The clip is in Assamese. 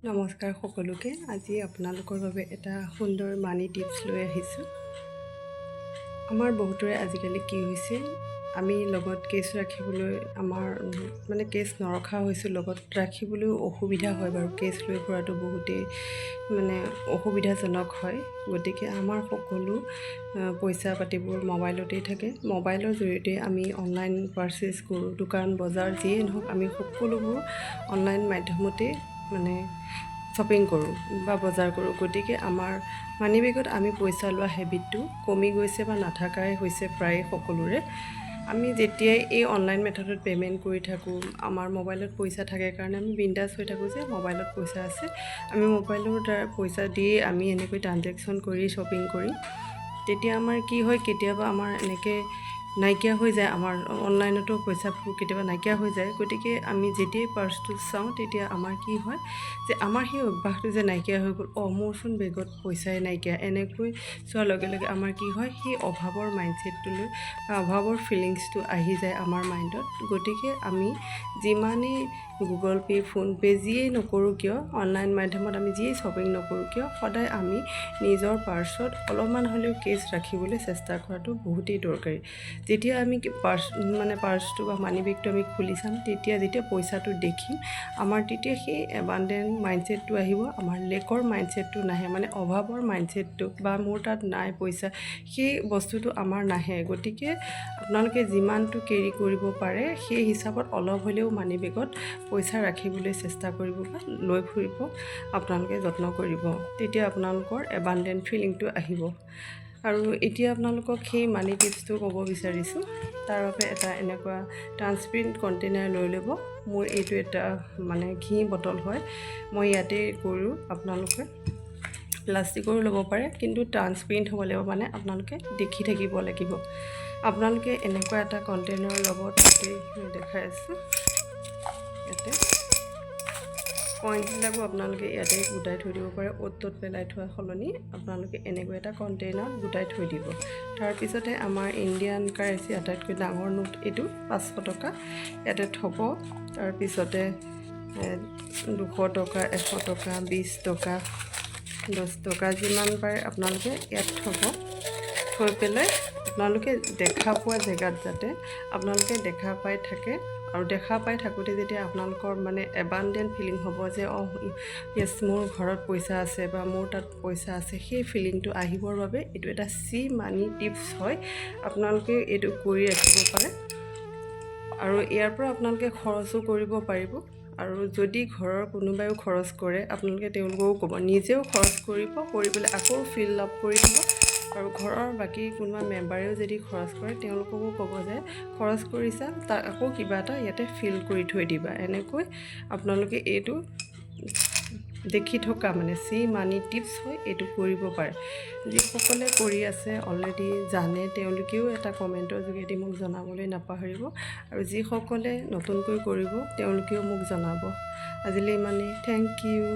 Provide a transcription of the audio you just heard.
নমস্কাৰ সকলোকে। আজি আপোনালোকৰ বাবে এটা সুন্দৰ মানি টিপছ লৈ আহিছোঁ। আমাৰ বহুতৰে আজিকালি কি হৈছে, আমি লগত কেছ ৰাখিবলৈ কেছ নৰখা হৈছোঁ, লগত ৰাখিবলৈ অসুবিধা হয় বাৰু। কেছ লৈ ফুৰাটো বহুতেই অসুবিধাজনক হয়। গতিকে আমাৰ সকলো পইচা পাতিবোৰ মোবাইলতেই থাকে। মোবাইলৰ জৰিয়তে আমি অনলাইন পাৰ্চেছ কৰোঁ। দোকান বজাৰ যিয়েই নহওক, আমি সকলোবোৰ অনলাইন মাধ্যমতে শ্বপিং কৰোঁ বা বজাৰ কৰোঁ। গতিকে আমাৰ মানি বেগত আমি পইচা লোৱা হেবিটটো কমি গৈছে বা নাথাকাই হৈছে প্ৰায় সকলোৰে। আমি যেতিয়াই এই অনলাইন মেথডত পে'মেণ্ট কৰি থাকোঁ, আমাৰ মোবাইলত পইচা থাকে কাৰণে আমি বিন্দাছ হৈ থাকোঁ যে মোবাইলত পইচা আছে, আমি মোবাইলৰ দ্বাৰা পইচা দিয়ে আমি এনেকৈ ট্ৰানজেকশ্যন কৰি শ্বপিং কৰিম। তেতিয়া আমাৰ কি হয়, কেতিয়াবা আমাৰ এনেকৈ নাইকিয়া হৈ যায়, আমাৰ অনলাইনতো পইচাবোৰ কেতিয়াবা নাইকিয়া হৈ যায়। গতিকে আমি যেতিয়াই পাৰ্চটো চাওঁ, তেতিয়া আমাৰ কি হয় যে আমাৰ সেই অভ্যাসটো যে নাইকিয়া হৈ গ'ল, মোৰচোন বেগত পইচাই নাইকিয়া, এনেকৈ চোৱাৰ লগে লগে আমাৰ কি হয়, সেই অভাৱৰ মাইণ্ডছেটটোলৈ বা অভাৱৰ ফিলিংছটো আহি যায় আমাৰ মাইণ্ডত। গতিকে আমি যিমানেই গুগল পে', ফোনপে' যিয়েই নকৰোঁ কিয়, অনলাইন মাধ্যমত আমি যিয়েই শ্বপিং নকৰোঁ কিয়, সদায় আমি নিজৰ পাৰ্চত অলপমান হ'লেও কেছ ৰাখিবলৈ চেষ্টা কৰাটো বহুতেই দৰকাৰী। যেতিয়া আমি পাৰ্চটো বা মানি বেগটো আমি খুলি চাম, যেতিয়া পইচাটো দেখিম, আমাৰ তেতিয়া সেই এবাণ্ডেণ্ট মাইণ্ডছেটটো আহিব, আমাৰ লেকৰ মাইণ্ডছেটটো নাহে, অভাৱৰ মাইণ্ডছেটটো বা মোৰ তাত নাই পইচা, সেই বস্তুটো আমাৰ নাহে। গতিকে আপোনালোকে যিমানটো কেৰি কৰিব পাৰে, সেই হিচাপত অলপ হ'লেও মানি বেগত পইচা ৰাখিবলৈ চেষ্টা কৰিব বা লৈ ফুৰিব আপোনালোকে যত্ন কৰিব। তেতিয়া আপোনালোকৰ এবাণ্ডেণ্ট ফিলিংটো আহিব। আৰু এতিয়া আপোনালোকক সেই মানি টিপছটো ক'ব বিচাৰিছোঁ। তাৰ বাবে এটা এনেকুৱা ট্ৰান্সপেৰেণ্ট কণ্টেইনাৰ লৈ ল'ব। মোৰ এইটো এটা ঘি বটল হয়, মই ইয়াতেই কৰোঁ। আপোনালোকে প্লাষ্টিকৰো ল'ব পাৰে, কিন্তু ট্ৰান্সপেৰেণ্ট হ'ব লাগিব, আপোনালোকে দেখি থাকিব লাগিব। আপোনালোকে এনেকুৱা এটা কণ্টেইনাৰ ল'ব, তাতে দেখাই আছোঁ, ইয়াতে কইনছবিলাকো আপোনালোকে ইয়াতে গোটাই থৈ দিব পাৰে। অ'ত ত'ত পেলাই থোৱাৰ সলনি আপোনালোকে এনেকুৱা এটা কণ্টেইনাৰত গোটাই থৈ দিব। তাৰপিছতে আমাৰ ইণ্ডিয়ান কাৰেঞ্চি আটাইতকৈ ডাঙৰ নোট এইটো 500 টকা ইয়াতে থ'ব। তাৰপিছতে 200 টকা, 100 টকা, 20 টকা, 10 টকা যিমান পাৰে আপোনালোকে ইয়াত থ'ব। থৈ পেলাই আপোনালোকে দেখা পোৱা জেগাত যাতে আপোনালোকে দেখা পাই থাকে, আৰু দেখা পাই থাকোঁতে যেতিয়া আপোনালোকৰ এবাণ্ডেণ্ট ফিলিং হ'ব যে য়েছ, মোৰ ঘৰত পইচা আছে বা মোৰ তাত পইচা আছে, সেই ফিলিংটো আহিবৰ বাবে এইটো এটা মানি টিপছ হয়। আপোনালোকে এইটো কৰি ৰাখিব পাৰে, আৰু ইয়াৰ পৰা আপোনালোকে খৰচো কৰিব পাৰিব। আৰু যদি ঘৰৰ কোনোবাইও খৰচ কৰে, আপোনালোকে তেওঁলোককো ক'ব, নিজেও খৰচ কৰি পেলাই আকৌ ফিল আপ কৰি দিব। আৰু ঘৰৰ বাকী কোনোবা মেম্বাৰেও যদি খৰচ কৰে, তেওঁলোককো ক'ব যে খৰচ কৰিছা, তাক আকৌ কিবা এটা ইয়াতে ফিল কৰি থৈ দিবা। এনেকৈ আপোনালোকে এইটো দেখি থকা মানি টিপছ হয়, এইটো কৰিব পাৰে। যিসকলে কৰি আছে অলৰেডি জানে, তেওঁলোকেও এটা কমেণ্টৰ যোগেদি মোক জনাবলৈ নাপাহৰিব। আৰু যিসকলে নতুনকৈ কৰিব, তেওঁলোকেও মোক জনাব। আজিলৈ ইমানেই। Thank U.